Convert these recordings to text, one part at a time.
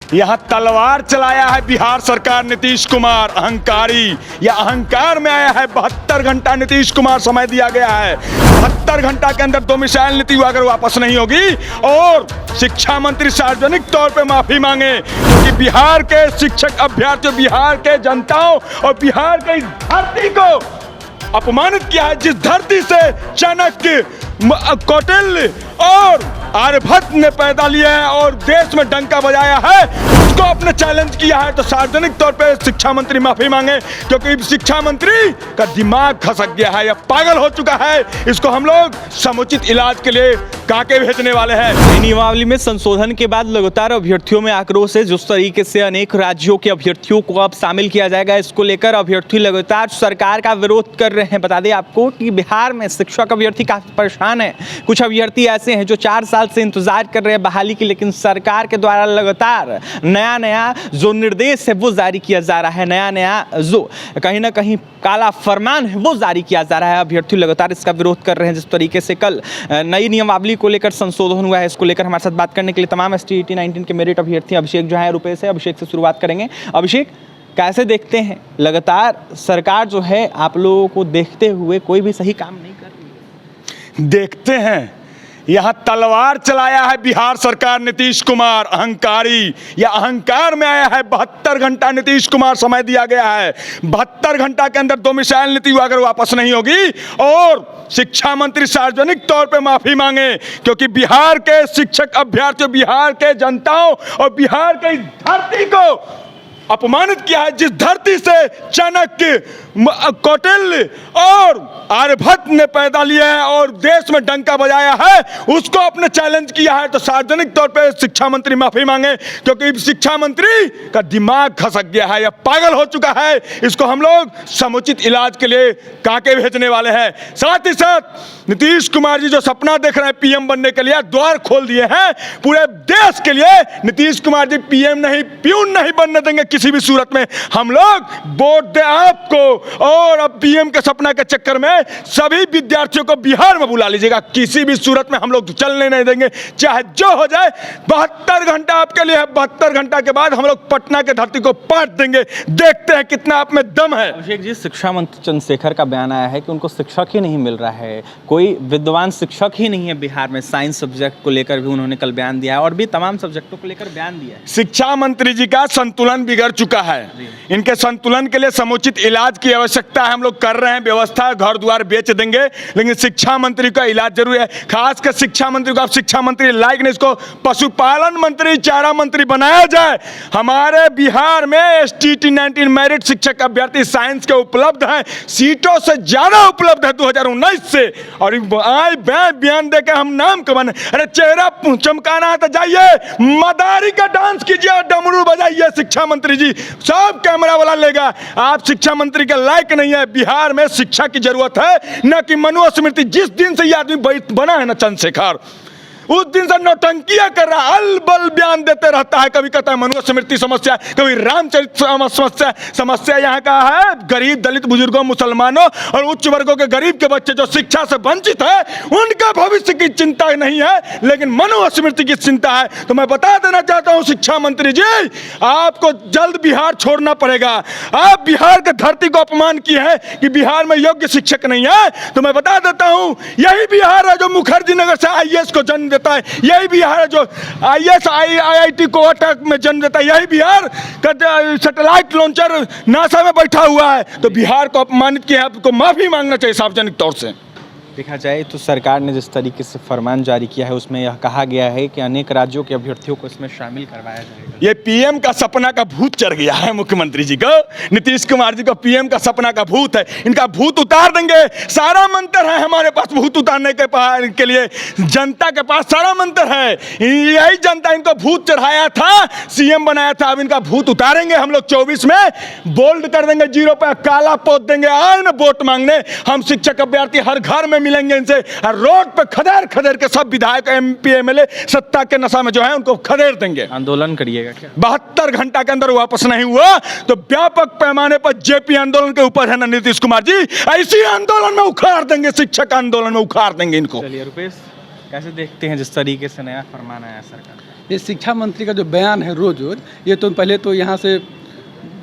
यहाँ तलवार चलाया है बिहार सरकार नीतीश कुमार अहंकारी। या अहंकार में आया है 72 घंटा नीतीश कुमार समय दिया गया है। 72 घंटा के अंदर डोमिसाइल नीति अगर वापस नहीं होगी और शिक्षा मंत्री सार्वजनिक तौर पे माफी मांगे, क्योंकि बिहार के शिक्षक अभ्यर्थियों, बिहार के जनताओं और बिहार के इस धरती को अपमानित किया है, जिस धरती से चाणक्य, कौटिल्य और आर्यभट्ट ने पैदा लिया है और देश में डंका बजाया है, उसको अपने चैलेंज किया है। तो सार्वजनिक तौर पे शिक्षा मंत्री माफी मांगे, क्योंकि शिक्षा मंत्री का दिमाग खसक गया है या पागल हो चुका है। इसको हम लोग समुचित इलाज के लिए कांके भेजने वाले हैं। नियमावली में संशोधन के बाद लगातार अभ्यर्थियों में आक्रोश है। जिस तरीके से अनेक राज्यों के अभ्यर्थियों को अब शामिल किया जाएगा, इसको लेकर अभ्यर्थी लगातार सरकार का विरोध कर रहे हैं। बता दें आपको कि बिहार में शिक्षक अभ्यर्थी काफी परेशान है। कुछ अभ्यर्थी ऐसे हैं जो 4 साल से इंतजार कर रहे हैं बहाली की, लेकिन सरकार के द्वारा लगातार नया जो निर्देश है वो जारी किया जा रहा है, नया जो कहीं ना कहीं काला फरमान है वो जारी किया जा रहा है। अभ्यर्थी लगातार इसका विरोध कर रहे हैं। जिस तरीके से कल नई नियमावली को लेकर संशोधन हुआ है, इसको लेकर हमारे साथ बात करने के लिए तमाम STET 19 के मेरिट अभ्यर्थी अभिषेक जो है रुपेश है। अभिषेक से शुरुआत करेंगे। अभिषेक, कैसे देखते हैं लगातार सरकार जो है आप लोगों को देखते हुए कोई भी सही काम नहीं कर रही है? देखते हैं यहाँ तलवार चलाया है बिहार सरकार नीतीश कुमार अहंकारी। या अहंकार में आया है 72 घंटा नीतीश कुमार समय दिया गया है। 72 घंटा के अंदर डोमिसाइल नीति अगर वापस नहीं होगी और शिक्षा मंत्री सार्वजनिक तौर पे माफी मांगे, क्योंकि बिहार के शिक्षक अभ्यर्थियों, बिहार के जनताओं और बिहार के इस धरती को अपमानित किया है, जिस धरती से चाणक्य, कौटिल्य और आर्यभट्ट ने पैदा लिया है और देश में डंका बजाया है, उसको अपने चैलेंज किया है। तो सार्वजनिक तौर पे शिक्षा मंत्री माफी मांगे, क्योंकि शिक्षा मंत्री का दिमाग खसक गया है या पागल हो चुका है। इसको हम लोग समुचित इलाज के लिए कांके भेजने वाले हैं। साथ ही साथ नीतीश कुमार जी जो सपना देख रहे हैं PM बनने के लिए, द्वार खोल दिए हैं पूरे देश के लिए। नीतीश कुमार जी PM नहीं, प्यून नहीं बनने देंगे किसी भी सूरत में। हम लोग वोट दे आपको, और अब PM के सपना के चक्कर में सभी विद्यार्थियों को बिहार में बुला लीजिएगा, किसी भी सूरत में हम लोग चलने नहीं देंगे, चाहे जो हो जाए। 72 घंटा आपके लिए है। 72 घंटा के बाद हम लोग पटना के धरती को पाट देंगे। देखते हैं कितना आप में दम है। अभिषेक जी, शिक्षा मंत्री चंद्रशेखर का बयान आया है कि उनको शिक्षक ही नहीं मिल रहा है, कोई विद्वान शिक्षक ही नहीं है बिहार में। साइंस सब्जेक्ट को लेकर भी उन्होंने कल बयान दिया है और भी तमाम सब्जेक्टों को लेकर बयान दिया है। शिक्षा मंत्री जी का संतुलन बिगड़ चुका है। इनके संतुलन के लिए समुचित इलाज की आवश्यकता है। हम लोग कर रहे हैं व्यवस्था, घर द्वार बेच देंगे, लेकिन शिक्षा मंत्री का इलाज जरूरी है। खासकर शिक्षा मंत्री को, आप शिक्षा मंत्री लायक नहीं, इसको पशुपालन मंत्री, चारा मंत्री बनाया जाए। हमारे बिहार में STET 19 मेरिट शिक्षक अभ्यर्थी साइंस के उपलब्ध हैं, सीटों से ज्यादा उपलब्ध है 2019 से। और आए बयान दे के हम नाम कमाने, अरे चेहरा चमकाना है तो जाइए मदारी का डांस कीजिए, डमरू बजाइए। शिक्षा मंत्री जी सब कैमरा वाला लेगा। आप शिक्षा मंत्री के लायक नहीं है। बिहार में शिक्षा की जरूरत है, न कि मनुस्मृति। जिस दिन से ये आदमी बना है ना चंद्रशेखर, उस दिन से नौटंकियां कर रहा है, अलबल बयान देते रहता है। कभी कहता है मनुस्मृति समस्या, कभी रामचरित समस्या यहाँ का है। गरीब, दलित, बुजुर्गों, मुसलमानों और उच्च वर्गों के गरीब के बच्चे जो शिक्षा से वंचित है, उनका भविष्य की चिंता नहीं है, लेकिन मनुस्मृति की चिंता है। तो मैं बता देना चाहता हूँ शिक्षा मंत्री जी, आपको जल्द बिहार छोड़ना पड़ेगा। आप बिहार के धरती को अपमान किए हैं कि बिहार में योग्य शिक्षक नहीं है। तो मैं बता देता हूँ, यही बिहार है जो मुखर्जी नगर से IAS को जन्म देता है। यही बिहार है जो IAS IIT कोटा में जन्म देता है। यही बिहार का सैटेलाइट लॉन्चर नासा में बैठा हुआ है। तो बिहार को अपमानित किया, आपको माफी मांगना चाहिए सार्वजनिक तौर से। देखा जाए तो सरकार ने जिस तरीके से फरमान जारी किया है, उसमें यह कहा गया है कि अनेक राज्यों के अभ्यर्थियों को इसमें शामिल करवाया जाएगा। ये PM का सपना का भूत चढ़ गया है मुख्यमंत्री जी को, नीतीश कुमार जी को। PM का सपना का भूत है, इनका भूत उतार देंगे। सारा मंत्र है हमारे पास भूत उतारने के लिए, जनता के पास सारा मंत्र है। यही जनता इनको भूत चढ़ाया था, CM बनाया था। अब इनका भूत उतारेंगे हम लोग। 24 में बोल्ड कर देंगे, 0 पे काला पोत देंगे। आए ना वोट मांगने, हम शिक्षक अभ्यर्थी हर घर में मिलेंगे इनसे। रोड पे खदेड़ के सब विधायक, MP, MLA सत्ता के नशा में जो है उनको खदेड़ देंगे। आंदोलन करिएगा क्या? 72 घंटा के अंदर वापस नहीं हुआ तो व्यापक पैमाने पर JP आंदोलन के ऊपर है ना नीतीश कुमार जी, ऐसी आंदोलन में उखाड़ देंगे, शिक्षक आंदोलन में उखाड़ देंगे इनको। चलिए रुपेश, कैसे देखते हैं जिस तरीके से नया फरमान आया सरकार का? ये शिक्षा मंत्री का जो बयान है रोज रोज, ये तो पहले तो यहाँ से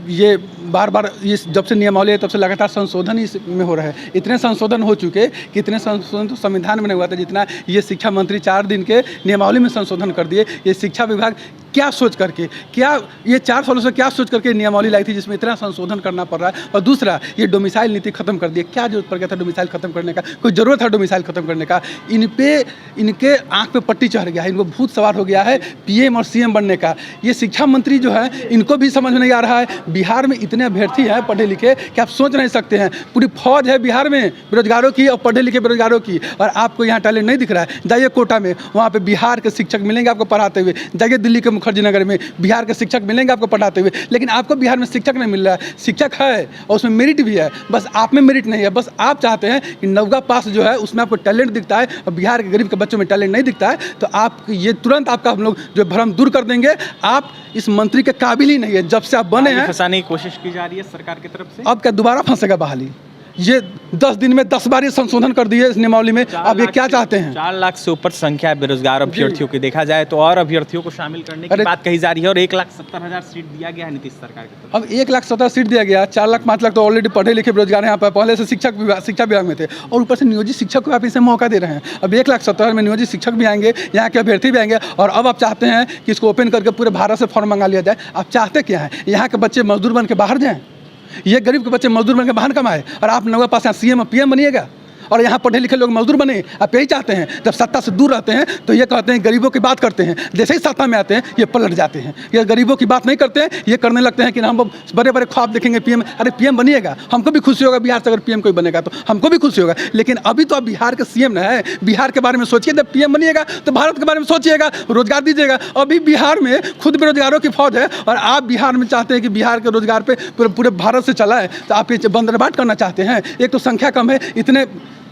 ये बार बार ये जब से नियमावली है तब से लगातार संशोधन इसमें हो रहा है। इतने संशोधन हो चुके कि इतने संशोधन तो संविधान में नहीं हुआ था जितना ये शिक्षा मंत्री 4 दिन के नियमावली में संशोधन कर दिए। ये शिक्षा विभाग क्या सोच करके, क्या ये 4 सालों से क्या सोच करके नियमावली लाई थी जिसमें इतना संशोधन करना पड़ रहा है। और दूसरा, ये डोमिसाइल नीति खत्म कर दी। क्या जरूरत पड़ गया था डोमिसाइल खत्म करने का? कोई ज़रूरत है डोमिसाइल खत्म करने का? इनके आँख पे पट्टी चढ़ गया है, इनको भूत सवार हो गया है PM और CM बनने का। ये शिक्षा मंत्री जो है इनको भी समझ में नहीं आ रहा है। बिहार में इतने अभ्यर्थी हैं पढ़े लिखे कि आप सोच नहीं सकते हैं। पूरी फौज है बिहार में बेरोजगारों की और पढ़े लिखे बेरोजगारों की, और आपको यहाँ टैलेंट नहीं दिख रहा है। जाइए कोटा में, वहाँ पे बिहार के शिक्षक मिलेंगे आपको पढ़ाते हुए। जाइए दिल्ली के मुखर्जी नगर में, बिहार के शिक्षक मिलेंगे आपको पढ़ाते हुए। लेकिन आपको बिहार में शिक्षक नहीं मिल रहा है। शिक्षक है और उसमें मेरिट भी है, बस आप में मेरिट नहीं है। बस आप चाहते हैं कि 9वीं पास जो है उसमें आपको टैलेंट दिखता है और बिहार के गरीब के बच्चों में टैलेंट नहीं दिखता है, तो आप ये तुरंत आपका हम लोग जो भ्रम दूर कर देंगे। आप इस मंत्री के काबिल ही नहीं है। जब से आप बने हैं फंसाने की कोशिश की जा रही है सरकार की तरफ से। अब क्या दोबारा फंसेगा बहाली? ये 10 दिन में 10 बार ये संशोधन कर दिए इस नियमावली में। अब ये क्या चाहते हैं? 4 लाख से ऊपर संख्या है बेरोजगार अभ्यर्थियों की। देखा जाए तो और अभ्यर्थियों को शामिल करने की बात कही जा रही है और 1,70,000 सीट दिया गया है नीतीश सरकार की तरफ। अब 1,70,000 सीट दिया गया, 4 लाख 5 लाख तो ऑलरेडी पढ़े लिखे बेरोजगार हैं यहाँ पर, पहले से शिक्षा विभाग में थे, और ऊपर से नियोजित शिक्षक को आप इसे मौका दे रहे हैं। अब 1,70,000 में नियोजित शिक्षक भी आएंगे, यहाँ के अभ्यर्थी भी आएंगे, और अब आप चाहते हैं कि इसको ओपन करके पूरे भारत से फॉर्म मंगा लिया जाए। आप चाहते क्या है? यहाँ के बच्चे मजदूर बन के बाहर जाएँ? ये गरीब के बच्चे मजदूर बन के बाहर कमाए, और आप 9वीं पास यहाँ CM और PM बनिएगा और यहाँ पढ़े लिखे लोग मजदूर बने? आप यही चाहते हैं? जब सत्ता से दूर रहते हैं तो ये कहते हैं गरीबों की बात करते हैं, जैसे ही सत्ता में आते हैं ये पलट जाते हैं। ये गरीबों की बात नहीं करते हैं, ये करने लगते हैं कि हम बड़े बड़े ख्वाब देखेंगे PM। अरे PM बनिएगा, हमको भी खुशी होगा बिहार से अगर PM कोई बनेगा तो हमको भी खुशी होगा। लेकिन अभी तो आप बिहार के CM न है, बिहार के बारे में सोचिए। जब PM बनिएगा तो भारत के बारे में सोचिएगा, रोजगार दीजिएगा। अभी बिहार में खुद बेरोजगारों की फौज है और आप बिहार में चाहते हैं कि बिहार के रोजगार पे पूरे भारत से चलाए, तो आप ये बंदरबाट करना चाहते हैं। एक तो संख्या कम है, इतने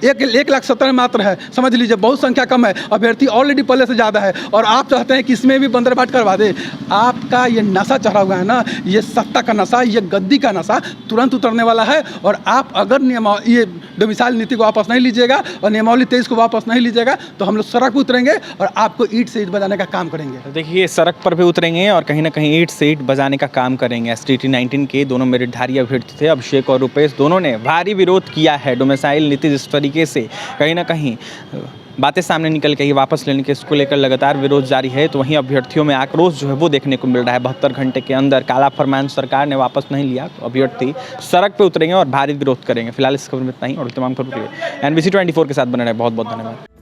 1,70,000 मात्र है, समझ लीजिए बहुत संख्या कम है। अभ्यर्थी ऑलरेडी पहले से ज़्यादा है और आप चाहते हैं कि इसमें भी बंदरबाट करवा दे। आपका ये नशा चढ़ा हुआ है ना, ये सत्ता का नशा, ये गद्दी का नशा तुरंत उतरने वाला है। और आप अगर ये डोमिसाइल नीति को वापस नहीं लीजिएगा और नियमावली 23 को वापस नहीं लीजिएगा तो हम लोग सड़क पर उतरेंगे और आपको ईंट से ईंट बजाने का काम करेंगे। देखिए, सड़क पर भी उतरेंगे और कहीं ना कहीं ईंट से ईंट बजाने का काम करेंगे। STT 19 के दोनों मेरिटधारी अभ्यर्थी थे, अभिषेक और रुपेश, दोनों ने भारी विरोध किया है डोमिसाइल नीति जिस तरीके से कहीं ना कहीं बातें सामने निकल के ही वापस लेने के इसको लेकर लगातार विरोध जारी है। तो वहीं अभ्यर्थियों में आक्रोश जो है वो देखने को मिल रहा है। 72 घंटे के अंदर काला फरमान सरकार ने वापस नहीं लिया तो अभ्यर्थी सड़क पे उतरेंगे और भारी विरोध करेंगे। फिलहाल इस खबर में इतना ही, और तमाम खबरों के लिए NBC 24 के साथ बने रहे। बहुत बहुत धन्यवाद।